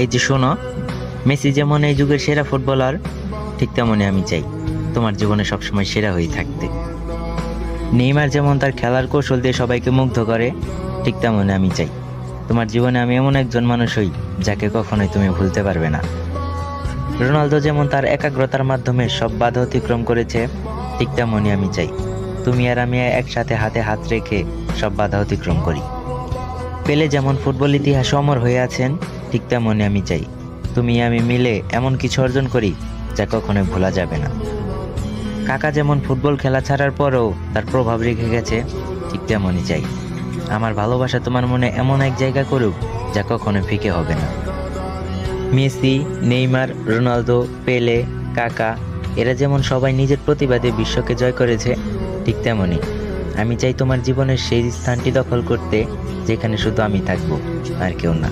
এই যে শোনো, মেসি যেমন এই যুগের সেরা ফুটবলার, ঠিক তেমনই আমি চাই তোমার জীবনে সবসময় সেরা হয়ে থাকতে। নেইমার যেমন তার খেলার কৌশল দিয়ে সবাইকে মুগ্ধ করে, ঠিক তেমনই আমি চাই তোমার জীবনে আমি এমন একজন মানুষ হই যাকে কখনোই তুমি ভুলতে পারবে না। রোনালদো যেমন তার একাগ্রতার মাধ্যমে সব বাধা অতিক্রম করেছে, ঠিক তেমনই আমি চাই তুমি আর আমি একসাথে হাতে হাত রেখে সব বাধা অতিক্রম করি। পেলে যেমন ফুটবল ইতিহাসে অমর হয়ে আছেন, ঠিক তেমনই আমি চাই তুমি আমি মিলে এমন কিছু অর্জন করি যা কখনোই ভোলা যাবে না। কাকা যেমন ফুটবল খেলা ছাড়ার পরেও তার প্রভাব রেখে গেছে, ঠিক তেমনই চাই আমার ভালোবাসা তোমার মনে এমন এক জায়গা করুক যা কখনো ফিকে হবে না। মেসি, নেইমার, রোনালদো, পেলে, কাকা এরা যেমন সবাই নিজের প্রতিভা দিয়ে বিশ্বকে জয় করেছে, ঠিক তেমনই আমি চাই তোমার জীবনের সেই স্থানটি দখল করতে যেখানে শুধু আমি থাকবো আর কেউ না।